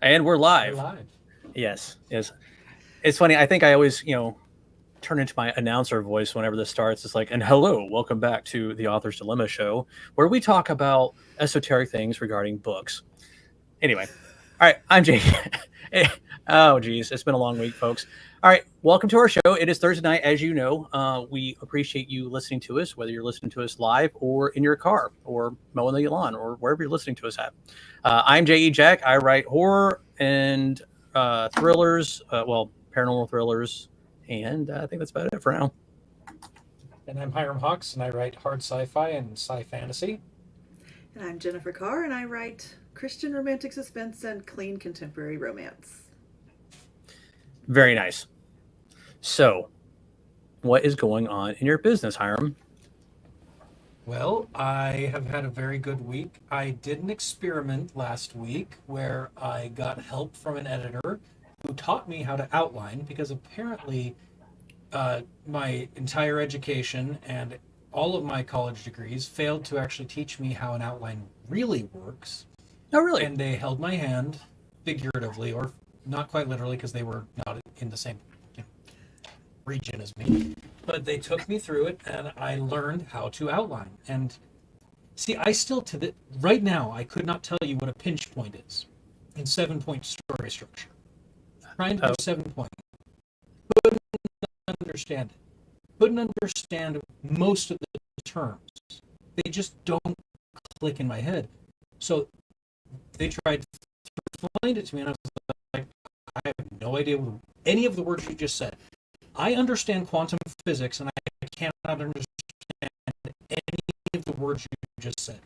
And we're We're live. live. Yes, yes. It's funny. I think I always, turn into my announcer voice whenever this starts. It's like, and hello, welcome back to the Author's Dilemma show, where we talk about esoteric things regarding books. Anyway, all right, I'm Jake. Oh, geez, it's been a long week, folks. All right, welcome to our show. It is Thursday night, as you know. We appreciate you listening to us, whether you're listening to us live or in your car or mowing the lawn or wherever you're listening to us at. I'm J.E. Jack. I write horror and thrillers, paranormal thrillers, and I think that's about it for now. And I'm Hyrum Hawks, and I write hard sci-fi and sci-fantasy. And I'm Jennifer Carr, and I write Christian romantic suspense and clean contemporary romance. Very nice. So, what is going on in your business, Hiram? Well, I have had a very good week. I did an experiment last week where I got help from an editor who taught me how to outline because apparently my entire education and all of my college degrees failed to actually teach me how an outline really works. Oh, really? And they held my hand figuratively, or not quite literally because they were not in the same region as me, but they took me through it and I learned how to outline. And see, I still right now I could not tell you what a pinch point is in 7-point story structure. Trying to do 7 point, couldn't understand it. Couldn't understand most of the terms. They just don't click in my head. So they tried to explain it to me, and I was like, I have no idea what any of the words you just said. I understand quantum physics, and I cannot understand any of the words you just said.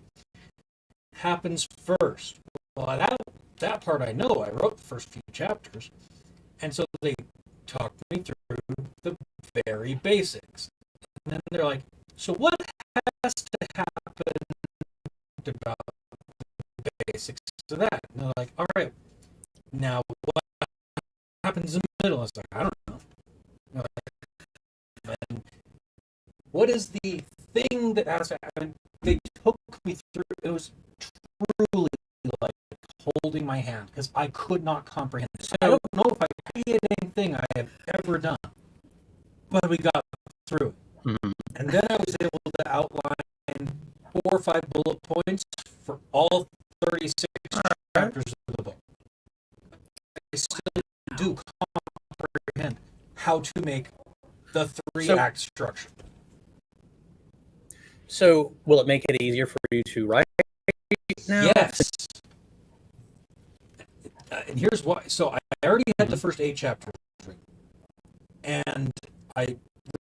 Happens first. Well, that part I know. I wrote the first few chapters, and so they talked me through the very basics. And then they're like, so what has to happen about the basics to that? And they're like, all right, now what happens in the middle? I was like, I don't know. And what is the thing that has to happen? They took me through. It was truly like holding my hand because I could not comprehend this. I don't know if I did anything I have ever done, but we got through it. Mm-hmm. And then I was able to outline 4 or 5 bullet points for all 36 chapters of the book. I still do comprehend how to make the 3-act structure. So, will it make it easier for you to write now? Yes. And here's why. So I already had the first 8 chapters written, and I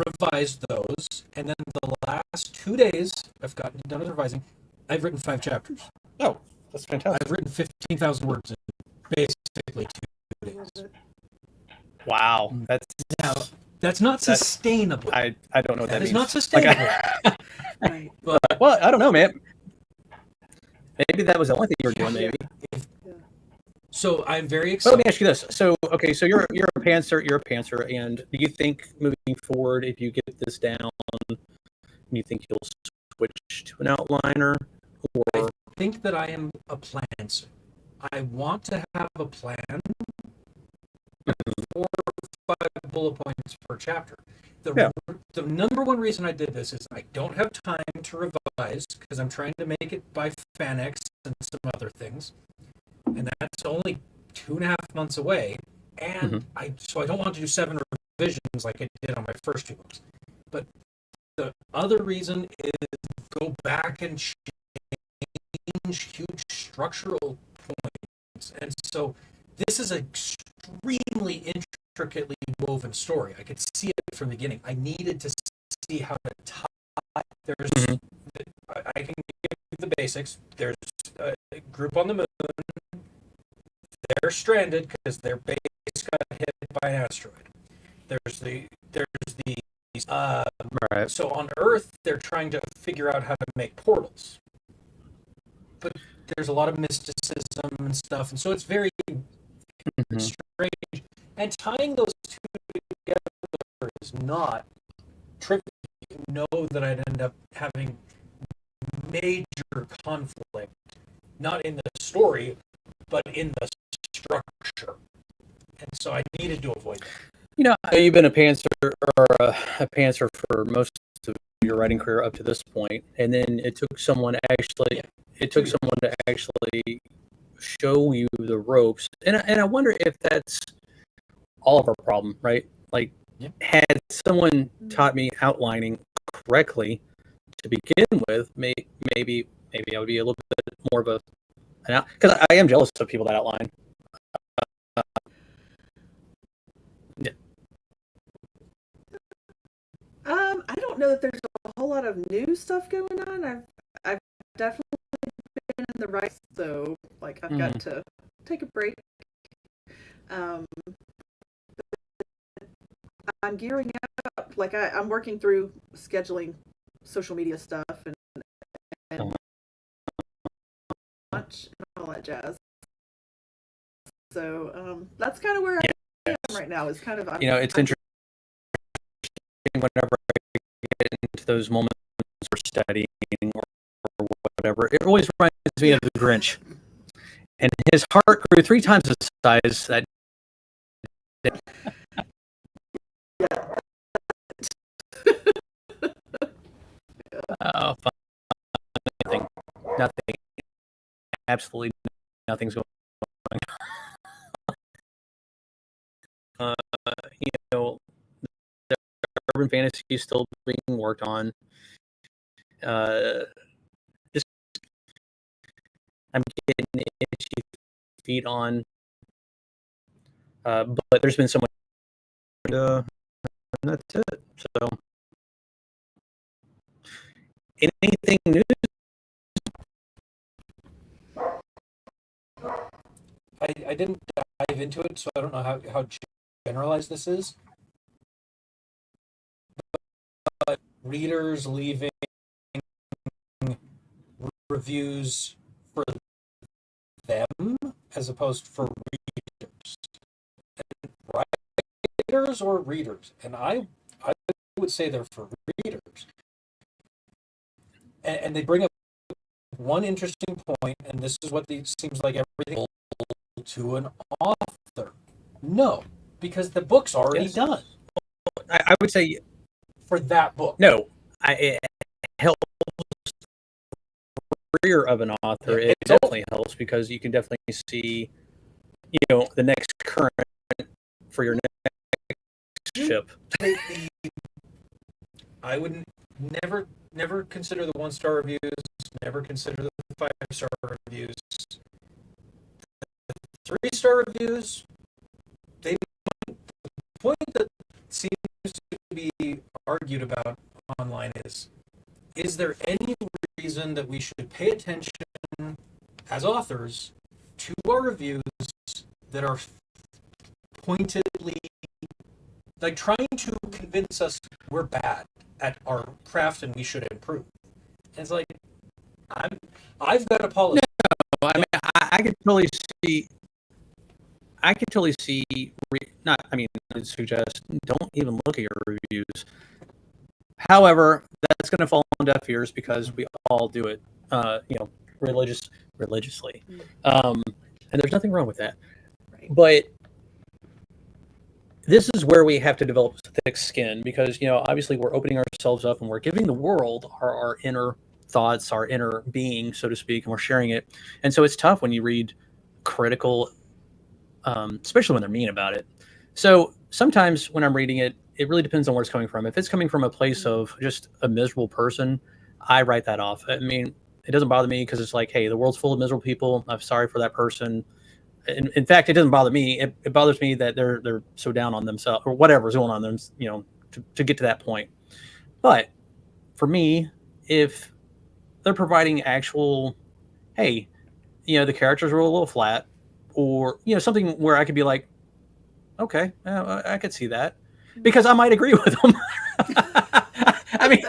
revised those, and then the last 2 days I've gotten done with revising. I've written 5 chapters. Oh, that's fantastic. I've written 15,000 words in basically 2 days. Wow, that's not sustainable. I don't know what that means. That is not sustainable. Right. But, well, I don't know, man. Maybe that was the only thing you were doing. Maybe. So I'm very But excited. let me ask you this. So, okay, so you're a pantser, and do you think moving forward, if you get this down, you think you'll switch to an outliner, or I think that I am a planner. I want to have a plan. 4 or 5 bullet points per chapter. The number one reason I did this is I don't have time to revise because I'm trying to make it by FanX and some other things, and that's only 2.5 months away. And I don't want to do 7 revisions like I did on my first 2 books. But the other reason is go back and change huge structural points, and so this is an extremely intricately woven story. I could see it from the beginning. I needed to see how to tie. There's, I can give the basics. There's a group on the moon. They're stranded because their base got hit by an asteroid. So on Earth, they're trying to figure out how to make portals. But there's a lot of mysticism and stuff, and so it's very strange. And tying those two together is not trivial. You know that I'd end up having major conflict, not in the story, but in the structure. And so I needed to avoid that. You know, you've been a pantser or a pantser for most of your writing career up to this point, and then it took someone actually, it took someone to actually show you the ropes, and I wonder if that's all of our problem, right? Like, had someone taught me outlining correctly to begin with, maybe I would be a little bit more of a, because I am jealous of people that outline. Yeah. I don't know that there's a whole lot of new stuff going on. I've definitely been in the right, so like I've got to take a break. I'm gearing up. Like I'm working through scheduling social media stuff and lunch and all that jazz. So that's kind of where I am right now. Is kind of It's interesting whenever I get into those moments for studying or whatever. It always reminds me of the Grinch, and his heart grew 3 times the size that. Oh, nothing. Absolutely nothing's going on. The urban fantasy is still being worked on. Just, I'm getting itchy feet on. But there's been so much, and that's it. So, anything new? I didn't dive into it, so I don't know how generalized this is. But readers leaving reviews for them as opposed to for readers. And writers or readers? And I would say they're for readers. And they bring up one interesting point, and this is what seems like everything to an author. No, because the book's already done. I would say for that book. No, it helps the career of an author. It definitely helps because you can definitely see, the next current for your next ship. I would never consider the 1-star reviews. Never consider the 5-star reviews. The 3-star reviews, the point that seems to be argued about online is there any reason that we should pay attention as authors to our reviews that are pointedly like trying to convince us we're bad at our craft and we should improve? And it's like I've got a policy. No, I mean I could totally see. I would suggest don't even look at your reviews. However, that's going to fall on deaf ears because we all do it, religiously, and there's nothing wrong with that. Right. But this is where we have to develop thick skin because obviously we're opening ourselves up and we're giving the world our inner thoughts, our inner being, so to speak, and we're sharing it. And so it's tough when you read critical. Especially when they're mean about it. So sometimes when I'm reading it, it really depends on where it's coming from. If it's coming from a place of just a miserable person, I write that off. I mean, it doesn't bother me because it's like, hey, the world's full of miserable people. I'm sorry for that person. In fact, it doesn't bother me. It bothers me that they're so down on themselves or whatever's going on them, to get to that point. But for me, if they're providing actual, hey, the characters are a little flat, or something where I could be like, okay, I could see that, because I might agree with them. I mean,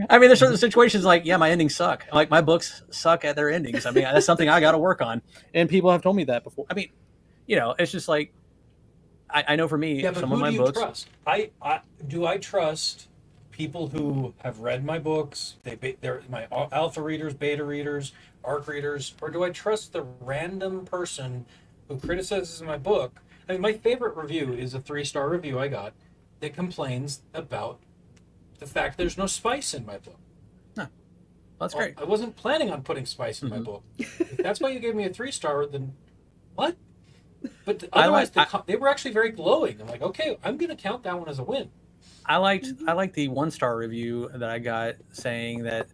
there's certain situations like, yeah, my endings suck. Like my books suck at their endings. I mean, that's something I got to work on, and people have told me that before. I mean, it's just like, I know for me, some of my books. Trust? Do I trust people who have read my books? They're my alpha readers, beta readers, ARC readers, or do I trust the random person who criticizes my book. I mean, my favorite review is a 3-star review I got that complains about the fact there's no spice in my book. No, that's great. I wasn't planning on putting spice in my book. If that's why you gave me a 3-star, then what? But otherwise, they were actually very glowing. I'm like, okay, I'm going to count that one as a win. I liked the 1-star review that I got saying that,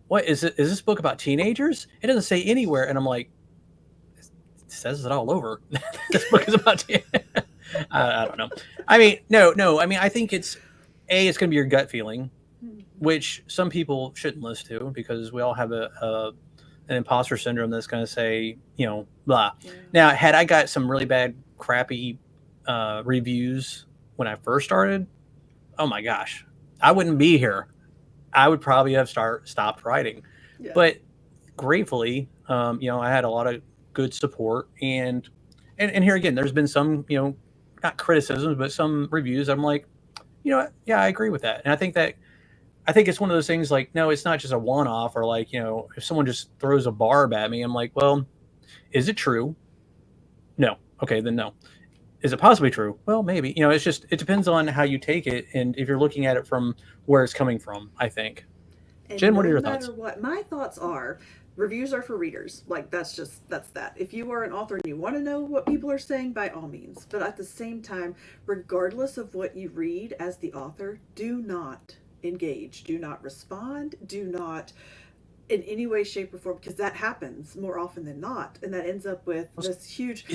what is it? Is this book about teenagers? It doesn't say anywhere, and I'm like, it says it all over. This book is about teenagers. I don't know. I mean, no. I mean, I think it's going to be your gut feeling, which some people shouldn't listen to because we all have an imposter syndrome that's going to say, blah. Yeah. Now, had I got some really bad, crappy reviews when I first started, oh my gosh, I wouldn't be here. I would probably have stopped writing. Yeah. But gratefully, I had a lot of good support. And here again, there's been some, not criticisms, but some reviews. I'm like, yeah, I agree with that. And I think it's one of those things like, no, it's not just a one-off or like, if someone just throws a barb at me, I'm like, well, is it true? No. Okay, then no. Is it possibly true? Well, maybe. It depends on how you take it and if you're looking at it from where it's coming from, I think. And Jen, what are your thoughts? No matter what, my thoughts are, reviews are for readers. Like, that's that. If you are an author and you want to know what people are saying, by all means. But at the same time, regardless of what you read as the author, do not engage. Do not respond. Do not in any way, shape, or form, because that happens more often than not. And that ends up with this huge,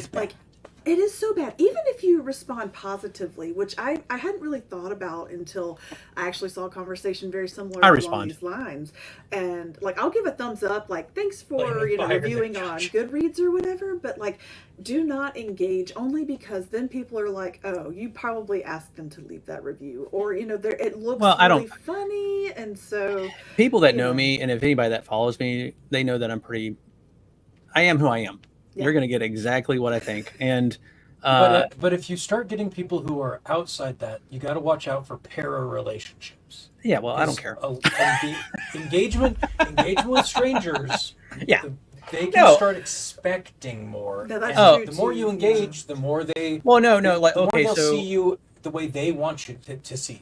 it is so bad. Even if you respond positively, which I hadn't really thought about until I actually saw a conversation very similar along these lines. And like, I'll give a thumbs up, like, thanks for, reviewing on Goodreads or whatever. But like, do not engage only because then people are like, oh, you probably asked them to leave that review. Or, it looks really funny. And so people that know me, and if anybody that follows me, they know that I am who I am. Yeah. You're going to get exactly what I think. And but if you start getting people who are outside that, you got to watch out for para relationships. Yeah, well, I don't care. Engagement with strangers. Yeah. They can start expecting more. No, that's true the more you engage, the more they. Well, no, like the okay, more they'll see you the way they want you to see.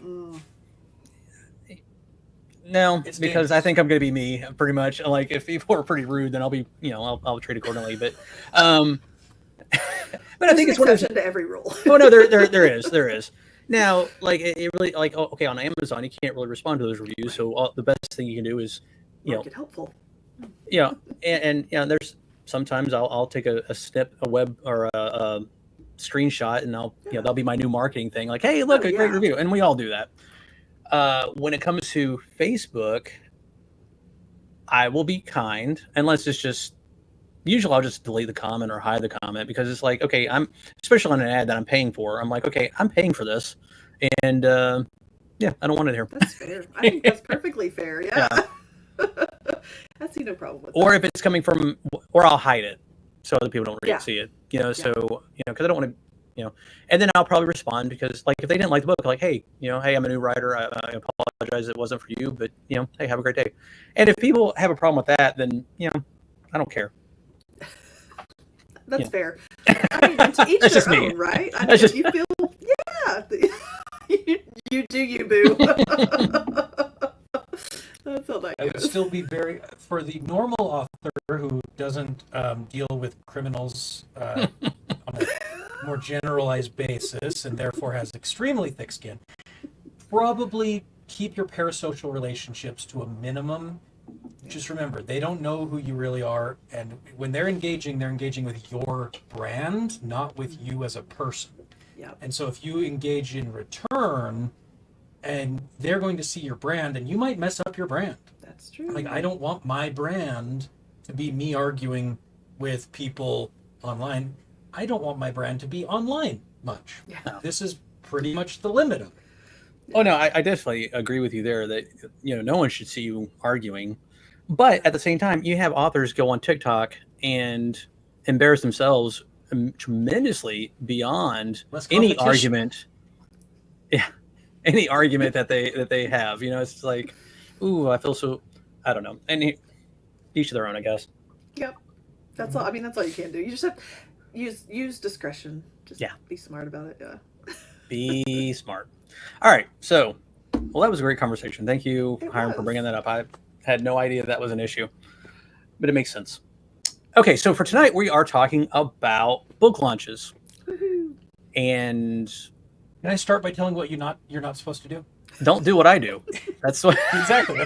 No, it's because dangerous. I think I'm going to be me pretty much. Like if people are pretty rude, then I'll be, I'll treat accordingly. But, but I think it's one of to every rule. Oh no, there is. Now, like it really, like okay, on Amazon you can't really respond to those reviews. So the best thing you can do is, make it helpful. And there's sometimes I'll take a snip, a web or a screenshot, and that'll be my new marketing thing. Like, hey, look, great review, and we all do that. When it comes to Facebook, I will be kind unless it's just, usually I'll just delete the comment or hide the comment because it's like, okay, especially on an ad that I'm paying for, I'm like, okay, I'm paying for this. And, I don't want it here. That's fair. I think that's perfectly fair. Yeah. I see no problem with that. Or if it's coming from, or I'll hide it so other people don't see it, so, because I don't want to, and then I'll probably respond because, like, if they didn't like the book, like, hey, hey, I'm a new writer. I apologize it wasn't for you, but, hey, have a great day. And if people have a problem with that, then, I don't care. That's fair. I mean, to each that's their just own, me. Right? I mean, if you feel, you do you, boo. That's how that goes. I would still be for the normal author who doesn't deal with criminals on a more generalized basis and therefore has extremely thick skin, probably keep your parasocial relationships to a minimum. Just remember, they don't know who you really are, and when they're engaging with your brand, not with you as a person. Yeah. And so if you engage in return, and they're going to see your brand, and you might mess up your brand. That's true. Like, I don't want my brand to be me arguing with people online. I don't want my brand to be online much. Yeah. This is pretty much the limit of it. Oh, no, I definitely agree with you there that, no one should see you arguing. But at the same time, you have authors go on TikTok and embarrass themselves tremendously beyond any argument. Yeah. Any argument that they have, it's like, ooh, I feel so, I don't know. And each of their own, I guess. Yep. That's all. I mean, that's all you can do. You just have, use discretion. Just Yeah. be smart about it. Yeah. Be smart. All right. So, well, that was a great conversation. Thank you, It Hiram, for was. bringing that up. I had no idea that was an issue, but it makes sense. Okay, so for tonight we are talking about book launches, Woohoo. and Can I start by telling what you're not supposed to do? don't do what I do. That's what Exactly.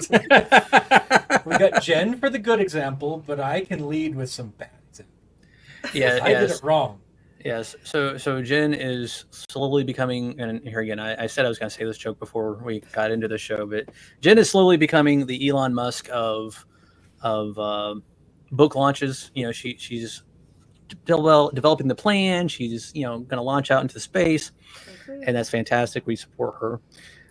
We got Jen for the good example, but I can lead with some bad examples. Yeah, I did yes, it wrong. yes. So Jen is slowly becoming, and here again, I said I was going to say this joke before we got into the show, but Jen is slowly becoming the Elon Musk of book launches. You know, she's developing the plan. She's going to launch out into space, and that's fantastic. We support her.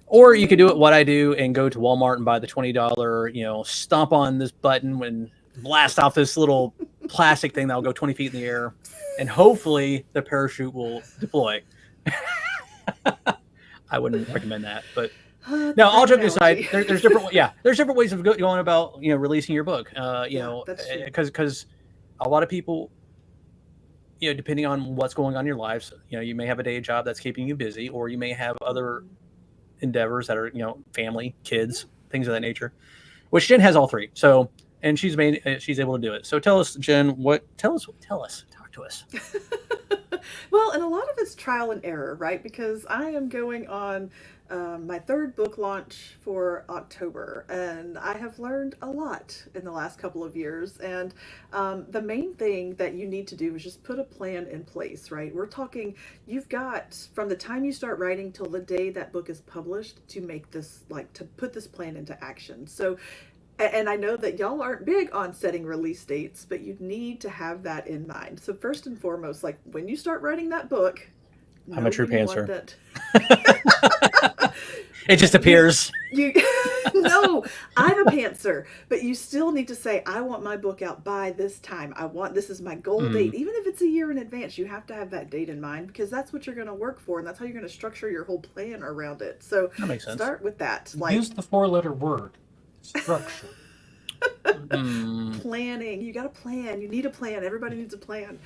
Or you could do it what I do and go to Walmart and buy the $20, stomp on this button and blast off this little plastic thing that'll go 20 feet in the air, and hopefully the parachute will deploy. I wouldn't recommend that, but now all joking aside, there's different there's different ways of going about releasing your book. Because a lot of people, depending on what's going on in your lives, you may have a day job that's keeping you busy, or you may have other endeavors that are family, kids, things of that nature, which Jen has all three. So, and she's able to do it. So tell us, Jen, talk to us. Well, and a lot of it's trial and error, right? Because I am going on my third book launch for October, and I have learned a lot in the last couple of years. And the main thing that you need to do is just put a plan in place, right? We're talking, you've got from the time you start writing till the day that book is published to make this, to put this plan into action. So, and I know that y'all aren't big on setting release dates, but you need to have that in mind. So first and foremost, when you start writing that book, I'm a true pantser. That it just appears. No, I'm a pantser, but you still need to say, I want my book out by this time. This is my goal date. Even if it's a year in advance, you have to have that date in mind, because that's what you're going to work for, and that's how you're going to structure your whole plan around it. So that makes sense. Start with that. Use the 4-letter word. Structure. Planning. You got to plan. You need a plan. Everybody needs a plan.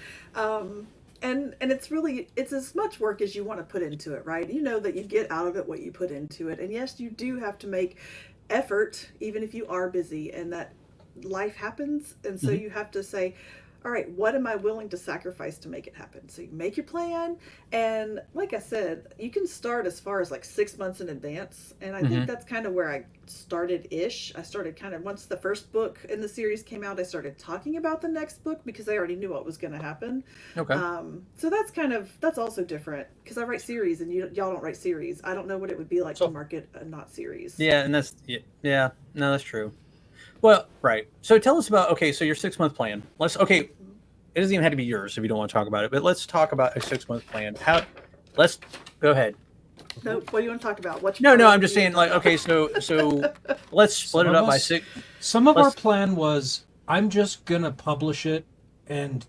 And it's as much work as you want to put into it, right? You know that you get out of it what you put into it. And yes, you do have to make effort, even if you are busy, and that life happens. And so you have to say, all right, what am I willing to sacrifice to make it happen? So you make your plan. And like I said, you can start as far as 6 months in advance. And I think that's kind of where I started-ish. I started once the first book in the series came out, I started talking about the next book because I already knew what was going to happen. Okay. So that's also different, because I write series and y'all don't write series. I don't know what it would be like to market a not series. Yeah, and that's true. Well, right. So tell us about, so your 6-month plan. It doesn't even have to be yours if you don't want to talk about it, but let's talk about a 6-month plan. Let's go ahead. No, what do you want to talk about? No, I'm just saying, so let's split it up by 6. Some of our plan was, I'm just going to publish it, and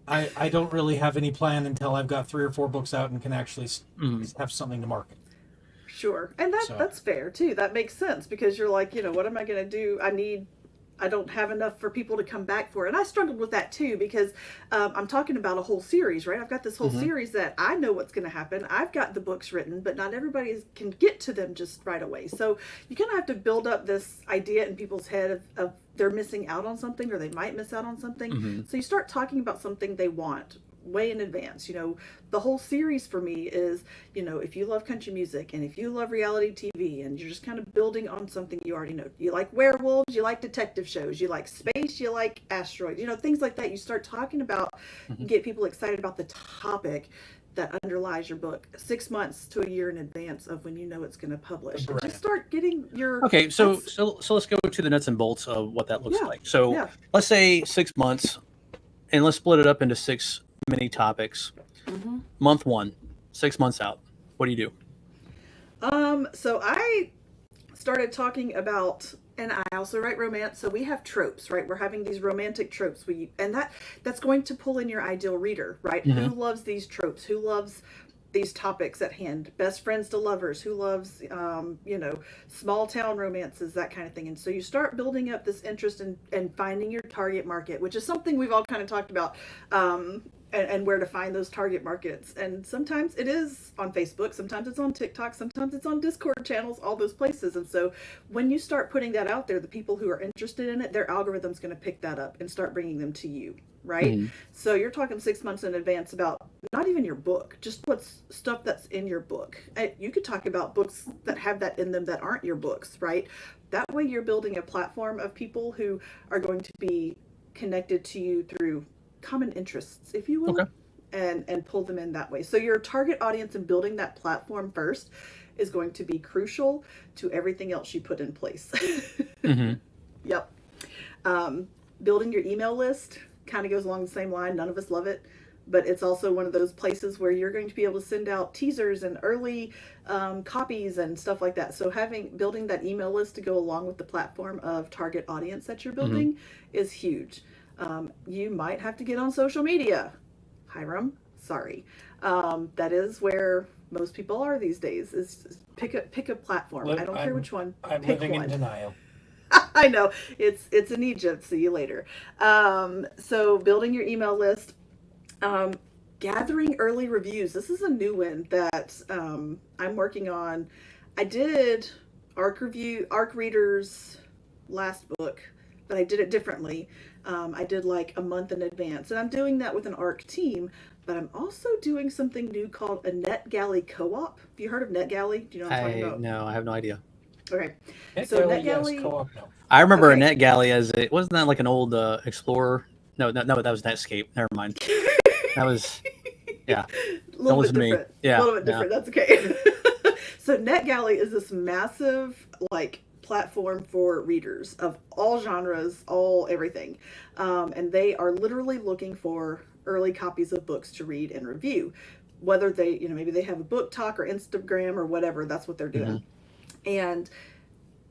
I don't really have any plan until I've got 3 or 4 books out and can actually have something to market. Sure. And that's fair too. That makes sense, because you're like, what am I going to do? I don't have enough for people to come back for. And I struggled with that too, because I'm talking about a whole series, right? I've got this whole series that I know what's going to happen. I've got the books written, but not everybody can get to them just right away. So you kind of have to build up this idea in people's head of they're missing out on something, or they might miss out on something. So you start talking about something they want way in advance. The whole series for me is, if you love country music and if you love reality TV, and you're just kind of building on something you already know. You like werewolves, you like detective shows, you like space, you like asteroids, things like that. You start talking about, get people excited about the topic that underlies your book 6 months to a year in advance of when you know it's going to publish. Just start getting your... Okay, so let's go to the nuts and bolts of what that looks like. So let's say 6 months, and let's split it up into 6 mini topics. Month 1, 6 months out, what do you do? So I started talking about, and I also write romance, so we have tropes, right? We're having these romantic tropes, and that's going to pull in your ideal reader, right? Who loves these tropes? Who loves these topics at hand. Best friends to lovers, who loves, small town romances, that kind of thing. And so you start building up this interest in finding your target market, which is something we've all kind of talked about. And where to find those target markets. And sometimes it is on Facebook, sometimes it's on TikTok, sometimes it's on Discord channels, all those places. And so when you start putting that out there, the people who are interested in it, their algorithm's going to pick that up and start bringing them to you, right? Mm-hmm. So you're talking 6 months in advance about not even your book, just what's stuff that's in your book. You could talk about books that have that in them that aren't your books, right? That way you're building a platform of people who are going to be connected to you through common interests, if you will, and pull them in that way. So your target audience and building that platform first is going to be crucial to everything else you put in place. Mm-hmm. Yep. Building your email list kind of goes along the same line. None of us love it, but it's also one of those places where you're going to be able to send out teasers and early copies and stuff like that. So building that email list to go along with the platform of target audience that you're building is huge. You might have to get on social media. Hyrum, sorry. That is where most people are these days, is pick a platform. I don't care which one. I'm living in denial. I know. It's in Egypt. See you later. So building your email list, gathering early reviews. This is a new one that I'm working on. I did ARC Reader's last book, but I did it differently. I did like a month in advance, and I'm doing that with an ARC team, but I'm also doing something new called a NetGalley co-op. Have you heard of NetGalley? Do you know what I'm talking about? No, I have no idea. Okay. So NetGalley, yes, co-op, no. I remember a NetGalley as wasn't that like an old Explorer? No, that was Netscape. Never mind. That was, yeah. A little bit different. Yeah. A little bit different. That's okay. So NetGalley is this massive, platform for readers of all genres, all everything. And they are literally looking for early copies of books to read and review. Whether they, maybe they have a book talk or Instagram or whatever, that's what they're doing. Mm-hmm. And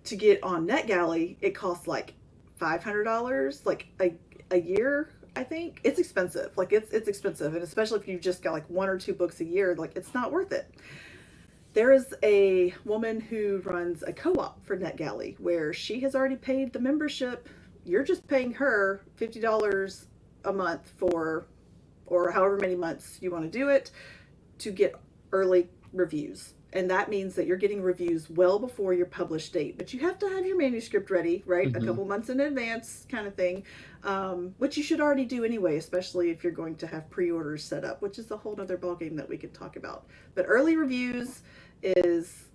to get on NetGalley, it costs like $500, a year, I think. It's expensive. It's expensive. And especially if you've just got 1 or 2 books a year, it's not worth it. There is a woman who runs a co-op for NetGalley where she has already paid the membership. You're just paying her $50 a month or however many months you want to do it, to get early reviews. And that means that you're getting reviews well before your published date. But you have to have your manuscript ready, right? Mm-hmm. A couple months in advance kind of thing, which you should already do anyway, especially if you're going to have pre-orders set up, which is a whole other ballgame that we could talk about. But early reviews is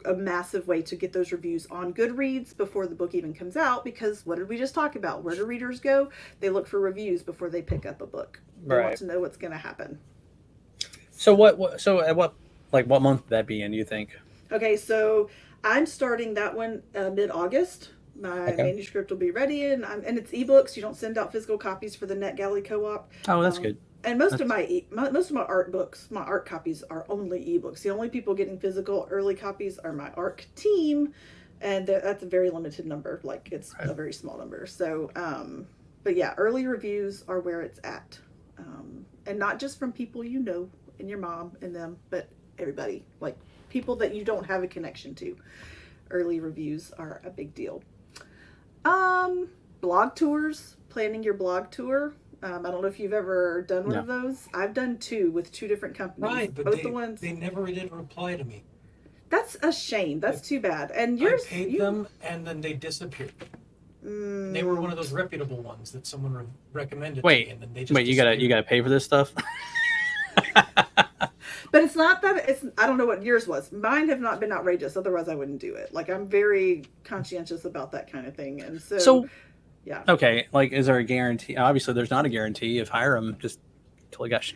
a massive way to get those reviews on Goodreads before the book even comes out, because what did we just talk about? Where do readers go? They look for reviews before they pick up a book. They want to know what's going to happen. So what month would that be in, do you think? Okay, so I'm starting that one mid-August. My manuscript will be ready, and it's ebooks. You don't send out physical copies for the NetGalley co-op. Oh, that's good. And most of my art books, my art copies are only ebooks. The only people getting physical early copies are my ARC team, and that's a very limited number. It's a very small number. So, but yeah, early reviews are where it's at, and not just from people and your mom and them, but everybody, people that you don't have a connection to. Early reviews are a big deal. Blog tours, planning your blog tour. I don't know if you've ever done one of those. I've done 2 with 2 different companies. Right, but they never did reply to me. That's a shame. That's too bad. And yours, I paid them, and then they disappeared. They were one of those reputable ones that someone recommended to me, and then they just you gotta pay for this stuff. But it's not that I don't know what yours was. Mine have not been outrageous. Otherwise, I wouldn't do it. I'm very conscientious about that kind of thing, and so yeah. Okay, is there a guarantee? Obviously, there's not a guarantee if Hyrum just totally got,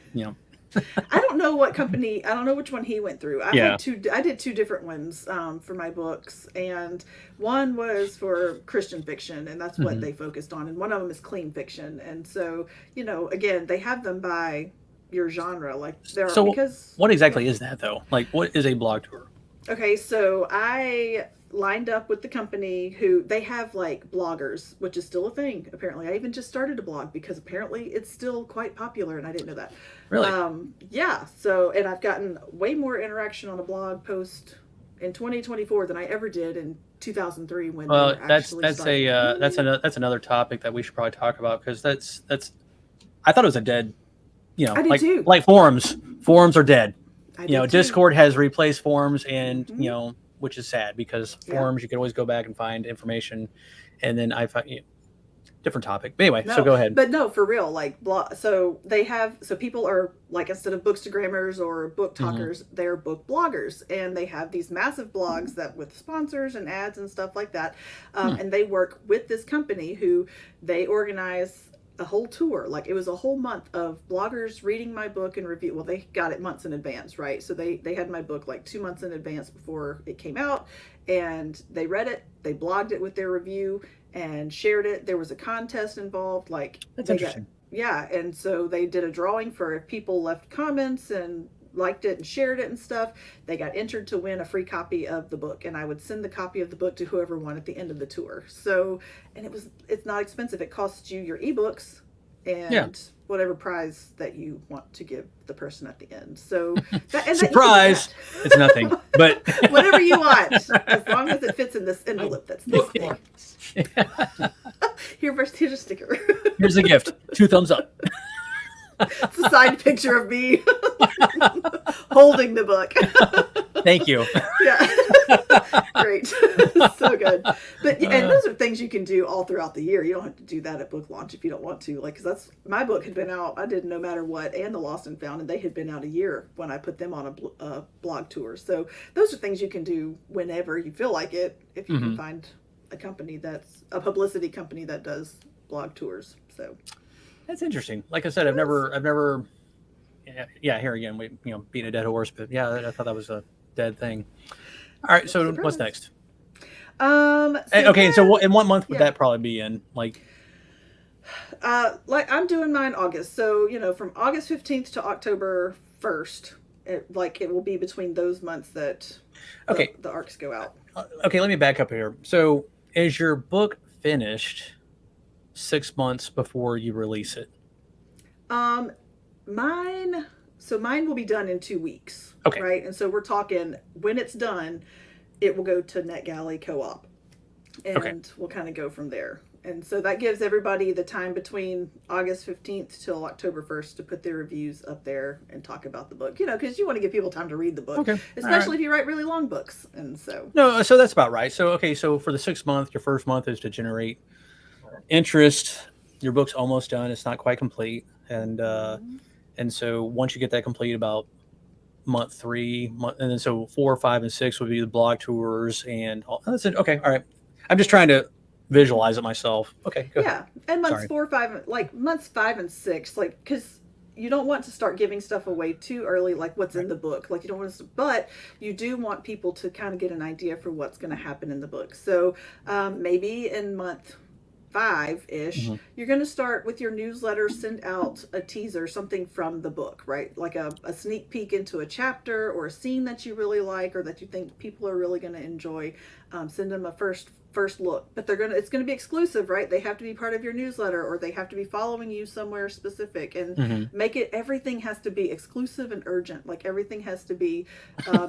I don't know what company. I don't know which one he went through. I did 2 different ones for my books, and one was for Christian fiction, and that's what they focused on, and one of them is clean fiction, and so again, they have them by your genre. What exactly is that though? What is a blog tour? Okay, so I lined up with the company who they have like bloggers, which is still a thing. Apparently, I even just started a blog because apparently it's still quite popular, and I didn't know that. Really? Yeah. So, and I've gotten way more interaction on a blog post in 2024 than I ever did in 2003 when they Well, were actually that's starting. a that's another topic that we should probably talk about because that's I thought it was a dead, I did too. like forums. Forums are dead. I You know, did too. Discord has replaced forums, and Mhm. you know, which is sad because Yeah. forums you can always go back and find information, and then I find different topic. But anyway, No, so go ahead. but no, for real. Like, so they have, so people are like, instead of bookstagrammers or book talkers, they're book bloggers, and they have these massive blogs that with sponsors and ads and stuff like that, and they work with this company who they organize a whole tour. Like, it was a whole month of bloggers reading my book and review. Well, they got it months in advance, right? So they had my book like 2 months in advance before it came out, and they read it, they blogged it with their review and shared it. There was a contest involved. Like, That's they interesting. yeah, and so they did a drawing for if people left comments and liked it and shared it and stuff, they got entered to win a free copy of the book, and I would send the copy of the book to whoever won at the end of the tour. So, and it's not expensive. It costs you your ebooks and whatever prize that you want to give the person at the end. So Surprise! It's nothing, but whatever you want, as long as it fits in this envelope that's this big. Here's a sticker. Here's a gift. 2 thumbs up. It's a signed picture of me holding the book. Thank you. Yeah. Great. So good. But and those are things you can do all throughout the year. You don't have to do that at book launch if you don't want to. Like, because that's my book had been out. I did No Matter What and The Lost and Found, and they had been out a year when I put them on a blog tour. So those are things you can do whenever you feel like it, if you can find a company that's a publicity company that does blog tours. So that's interesting. Like I said, I've never. Yeah, here again, we beat a dead horse, but yeah, I thought that was a dead thing. All right, so Surprise. what's next? Okay, so in what month would that probably be in? Like I'm doing mine August, so from August 15th to October 1st, it will be between those months that the arcs go out. Okay, let me back up here. So is your book finished 6 months before you release it? Mine will be done in 2 weeks. Okay. Right, and so we're talking when it's done, it will go to NetGalley Co-op, and we'll kind of go from there. And so that gives everybody the time between August 15th till October 1st to put their reviews up there and talk about the book. Because you want to give people time to read the book, especially if you write really long books. And so so that's about right. So so for the 6 month, your first month is to generate interest. Your book's almost done; it's not quite complete, and so once you get that complete, about month 3, and then so 4, 5, and 6 would be the blog tours and all. That's it. Okay, all right. I'm just trying to visualize it myself. Okay, go ahead. And months 4, 5, like months 5 and 6, like, because you don't want to start giving stuff away too early, like what's in the book. Like, you don't want to, but you do want people to kind of get an idea for what's going to happen in the book. So maybe in month 5-ish, you're going to start with your newsletter, send out a teaser, something from the book, right? Like a sneak peek into a chapter or a scene that you really like or that you think people are really going to enjoy. Send them a first look, but it's going to be exclusive, right? They have to be part of your newsletter, or they have to be following you somewhere specific, and everything has to be exclusive and urgent. Like, everything has to be,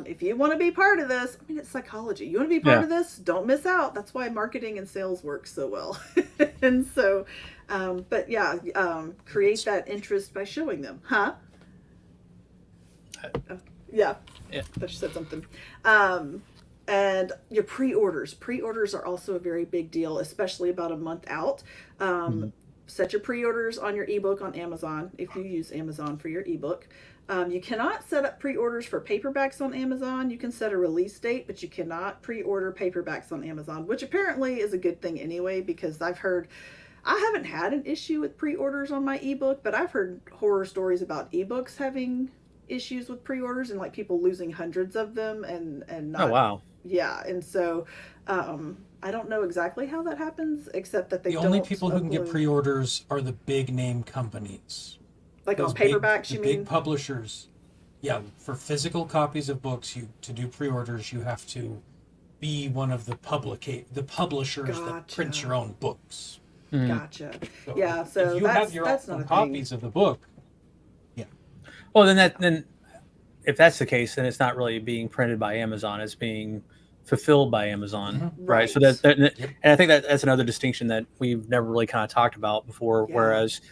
if you want to be part of this, it's psychology. You want to be part of this, don't miss out. That's why marketing and sales work so well. And so, create that interest by showing them, yeah. I just said something. And your pre-orders. Pre-orders are also a very big deal, especially about a month out. Set your pre-orders on your ebook on Amazon if you use Amazon for your ebook. You cannot set up pre-orders for paperbacks on Amazon. You can set a release date, but you cannot pre-order paperbacks on Amazon, which apparently is a good thing anyway, because I haven't had an issue with pre-orders on my ebook, but I've heard horror stories about ebooks having issues with pre-orders and like people losing hundreds of them and not. Oh, wow. Yeah, and so I don't know exactly how that happens, except that the only people who can get pre-orders are the big name companies. Like on paperbacks, you mean? Big publishers. Yeah, for physical copies of books, to do pre-orders, you have to be one of the publishers that print your own books. Gotcha. So Yeah, if so you have your that's not own a thing. copies of the book, Well, then if that's the case, then it's not really being printed by Amazon; it's being fulfilled by Amazon, right? So Right. and I think that's another distinction that we've never really kind of talked about before. Yeah. Whereas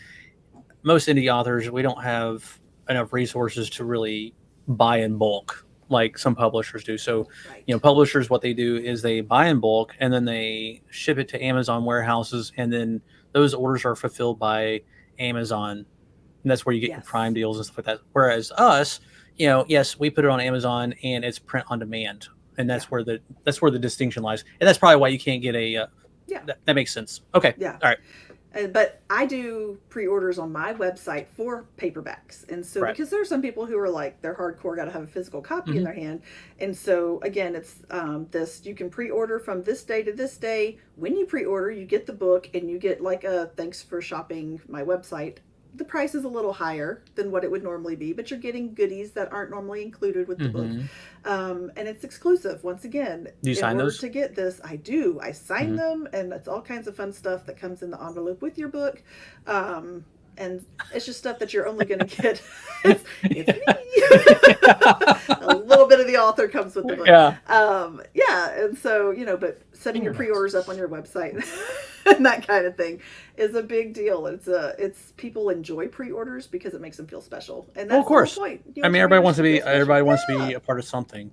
most indie authors, we don't have enough resources to really buy in bulk like some publishers do. So, Right. publishers, what they do is they buy in bulk and then they ship it to Amazon warehouses, and then those orders are fulfilled by Amazon, and that's where you get your Yes. Prime deals and stuff like that. Whereas us, yes, we put it on Amazon and it's print on demand, and that's where the distinction lies, and that's probably why you can't get a. Yeah. That makes sense. Okay. Yeah. All right. But I do pre-orders on my website for paperbacks, and so because there are some people who are like, they're hardcore, got to have a physical copy in their hand, and so again, it's this, you can pre-order from this day to this day. When you pre-order, you get the book, and you get like a thanks for shopping my website. The price is a little higher than what it would normally be, but you're getting goodies that aren't normally included with the book. And it's exclusive. Once again, Do you sign those? to get this, I do. I sign them, and it's all kinds of fun stuff that comes in the envelope with your book. And it's just stuff that you're only going to get. It's me. A little bit of the author comes with the book. Yeah. And so, but setting your pre-orders up on your website and that kind of thing is a big deal. It's people enjoy pre-orders because it makes them feel special, and that's of course. the whole point. I mean, everybody wants to be a part of something.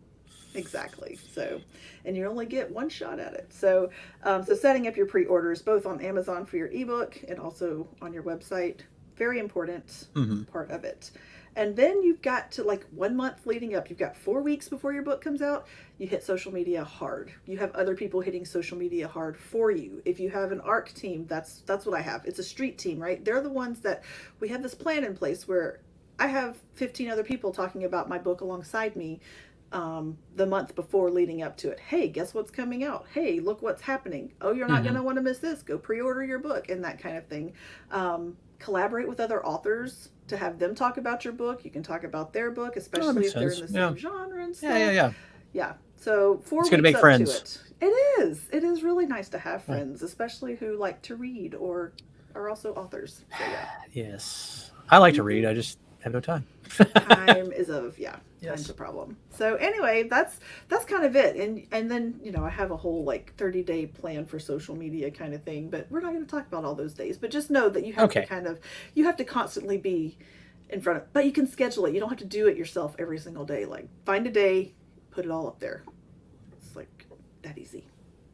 Exactly. So, and you only get one shot at it. So, so setting up your pre-orders both on Amazon for your ebook and also on your website, very important part of it. And then you've got to, like, 1 month leading up, you've got 4 weeks before your book comes out, you hit social media hard. You have other people hitting social media hard for you. If you have an ARC team, that's what I have. It's a street team, right? They're the ones that, we have this plan in place where I have 15 other people talking about my book alongside me the month before leading up to it. Hey, guess what's coming out? Hey, look what's happening. Oh, you're not going to want to miss this. Go pre-order your book, and that kind of thing. Collaborate with other authors to have them talk about your book. You can talk about their book, especially if they're in the same genre and stuff. Yeah. So 4 weeks to make up friends. to it. It is really nice to have friends, especially who like to read or are also authors. So, yeah. Yes. I like to read. I just have no time. Time's a problem. So anyway, that's kind of it. And then, I have a whole like 30-day plan for social media kind of thing, but we're not going to talk about all those days. But just know that you have to you have to constantly be in front of, but you can schedule it. You don't have to do it yourself every single day. Like, find a day, put it all up there. It's like that easy.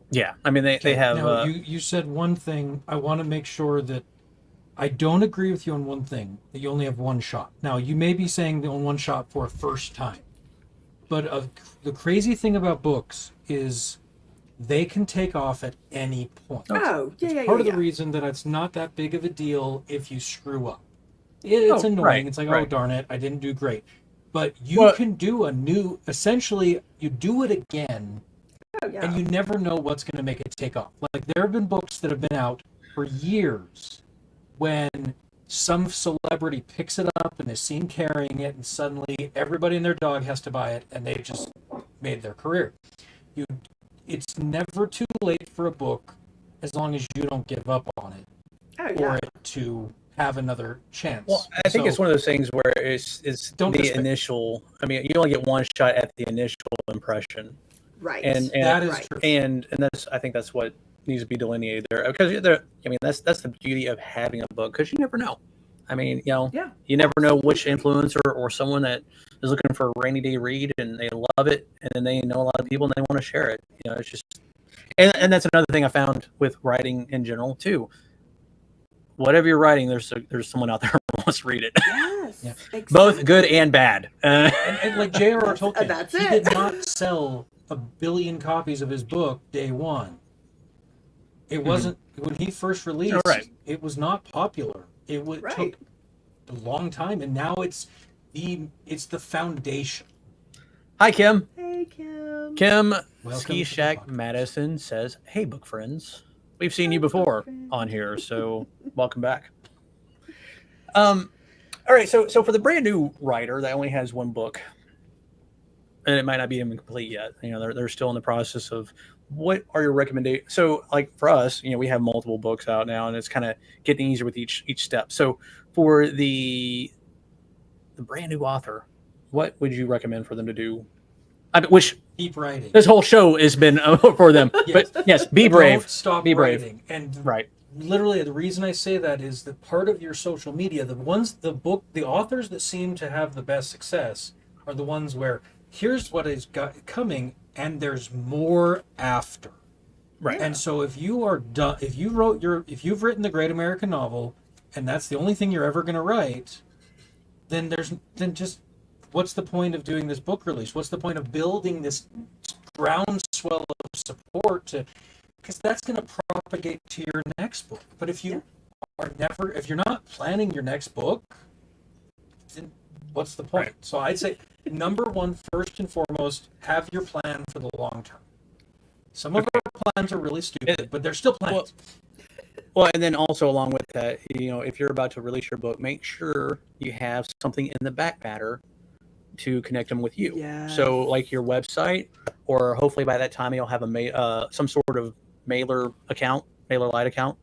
Yeah. I mean, they have. Now, you said one thing. I want to make sure that I don't agree with you on one thing, that you only have one shot. Now, you may be saying on one shot for a first time, but the crazy thing about books is they can take off at any point. It's part of the reason that it's not that big of a deal if you screw up. It's annoying. Right, it's like, oh, darn it, I didn't do great. But you can do essentially, you do it again, and you never know what's going to make it take off. Like, there have been books that have been out for years when some celebrity picks it up and is seen carrying it, and suddenly everybody and their dog has to buy it, and they just made their career. It's never too late for a book as long as you don't give up on it for it to have another chance. Well, I think it's one of those things where it's the initial. I mean, you only get one shot at the initial impression, right? And that is true. And I think that's what needs to be delineated there, because I mean, that's the beauty of having a book, because you never know. I mean, you never know which influencer or someone that is looking for a rainy day read and they love it, and then they know a lot of people and they want to share it. It's just, and that's another thing I found with writing in general too. Whatever you're writing, there's someone out there who wants to read it. Yes, exactly. Both good and bad. And like J.R.R. Tolkien, he did not sell 1 billion copies of his book day one. It wasn't when he first released. It was not popular. It took a long time, and now it's the foundation. Hi, Kim. Hey, Kim. Kim Ski Shack Madison says, "Hey, book friends. We've seen you before on here, so welcome back." All All right, so for the brand new writer that only has one book, and it might not be even complete yet. They're still in the process of what are your recommendations. So, like for us, we have multiple books out now, and it's kind of getting easier with each step. So, for the brand new author, what would you recommend for them to do? Which Keep writing. this whole show has been for them. Yes. But yes, be brave. Don't stop Be brave. writing. And Right. literally, the reason I say that is that part of your social media, the authors that seem to have the best success are the ones where here's what is coming, and there's more after. Right. And so if you are done, if you've written the great American novel, and that's the only thing you're ever going to write, then just what's the point of doing this book release? What's the point of building this groundswell of support because that's going to propagate to your next book. But if you if you're not planning your next book, then what's the point? Right. So I'd say number one, first and foremost, have your plan for the long term. Some of our plans are really stupid, but they're still plans. Well, and then also along with that, if you're about to release your book, make sure you have something in the back matter to connect them with you. Yes. So, like your website, or hopefully by that time you'll have some sort of mailer light account,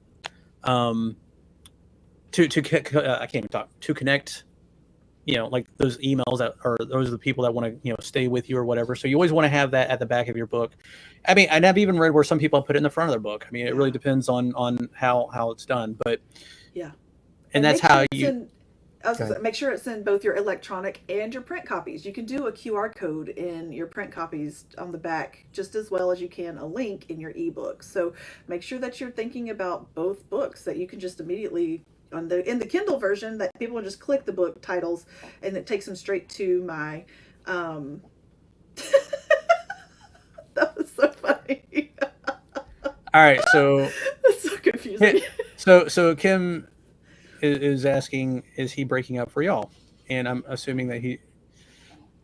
I can't even talk, to connect. Like those emails those are the people that want to stay with you or whatever. So you always want to have that at the back of your book. I mean, and I've even read where some people put it in the front of their book. I mean, it really depends on how it's done, but yeah, and that's how you. Make sure it's in both your electronic and your print copies. You can do a QR code in your print copies on the back just as well as you can a link in your ebook. So make sure that you're thinking about both books, that you can just immediately in the Kindle version that people will just click the book titles and it takes them straight to my that was so funny. All right, so that's so confusing. So Kim is asking, is he breaking up for y'all? And I'm assuming that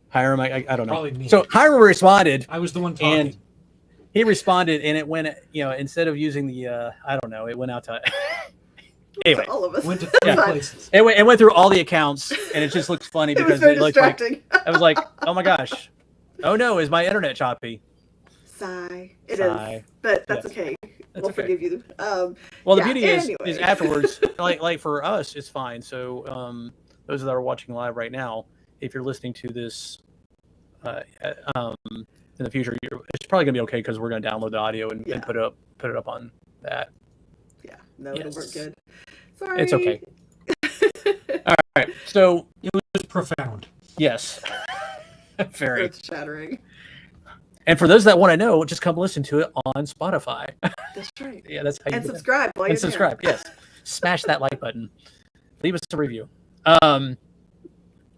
Hyrum, I don't know. Probably me. So Hyrum responded. I was the one talking. And he responded, and it went, instead of using the, I don't know, it went out to, anyway. All of us. Went to three places. It went through all the accounts, and it just looks funny because it was very it looked like, distracting. I was like, oh my gosh. Oh no, is my internet choppy? Sigh. It is. But that's okay. We'll forgive you. Well, the beauty is afterwards, like for us, it's fine. So those that are watching live right now, if you're listening to this in the future, it's probably gonna be okay because we're gonna download the audio and put it up on that. Yeah, no, it'll work good. Sorry, it's okay. All right, so it was profound. Yes, very earth-shattering. And for those that want to know, just come listen to it on Spotify. That's right. Yeah, that's how you subscribe. And subscribe, yes. Smash that like button. Leave us a review. All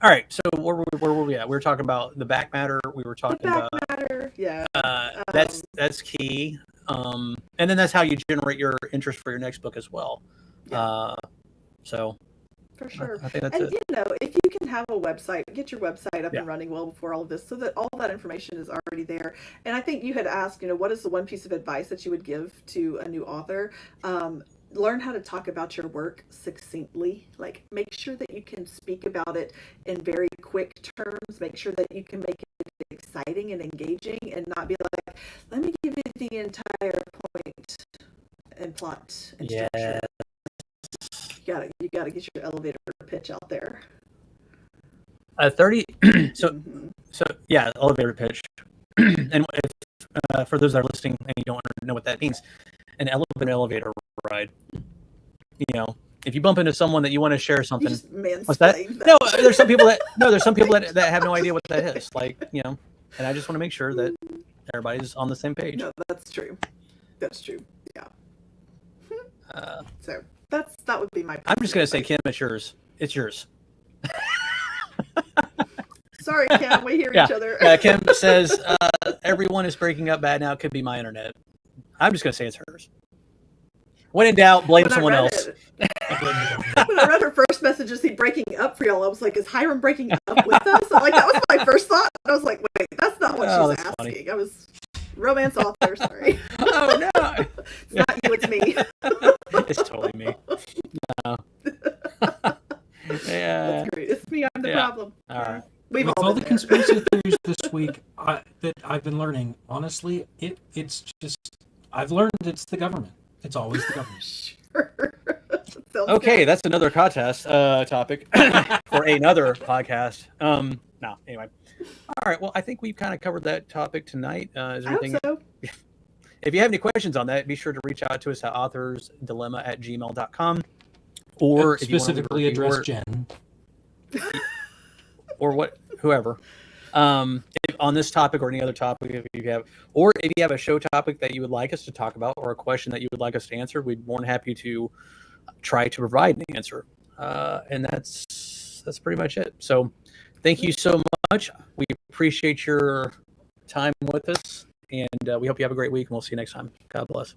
right, so where were we at? We were talking about the back matter. We were talking about matter. Yeah. That's key. And then that's how you generate your interest for your next book as well. Yeah. So. For sure. I think that's and it. If you can have a website, get your website up and running well before all of this, so that all that information is already there. And I think you had asked, what is the one piece of advice that you would give to a new author? Learn how to talk about your work succinctly. Like, make sure that you can speak about it in very quick terms. Make sure that you can make it exciting and engaging, and not be like, let me give you the entire point and plot and structure. You gotta get your elevator pitch out there. 30. So yeah, elevator pitch. And if for those that are listening and you don't know what that means, an elevator ride. If you bump into someone that you want to share something, what's that? No, there's some people that have no idea what that is. And I just want to make sure that everybody's on the same page. No, that's true. That's true. Yeah. So that would be my. I'm just gonna say, Kim, it's yours. It's yours. Sorry, Kim. We hear each other. Kim says everyone is breaking up bad now. It could be my internet. I'm just gonna say it's hers. When in doubt, blame someone else. When I read her first message, is he breaking up for y'all? I was like, is Hyrum breaking up with us? That was my first thought. I was like, wait, that's not what she's asking. Funny. I was romance author. Sorry. Oh no, it's not you. It's me. It's totally me. No. That's great. It's me. I'm the Yeah. problem. All right. We've With all all been the there. conspiracy theories this week that I've been learning, honestly, it's just I've learned it's the government. It's always the government. Sure. Sounds Okay, good. that's another contest topic for another podcast. No, anyway. All right. Well, I think we've kind of covered that topic tonight. Is there I hope anything? so. If you have any questions on that, be sure to reach out to us at authorsdilemma@gmail.com, or if you want to Specifically address Jen. or whoever. If on this topic or any other topic, if you have a show topic that you would like us to talk about, or a question that you would like us to answer, we'd be more than happy to try to provide an answer. And that's pretty much it. So thank you so much. We appreciate your time with us, and we hope you have a great week, and we'll see you next time. God bless.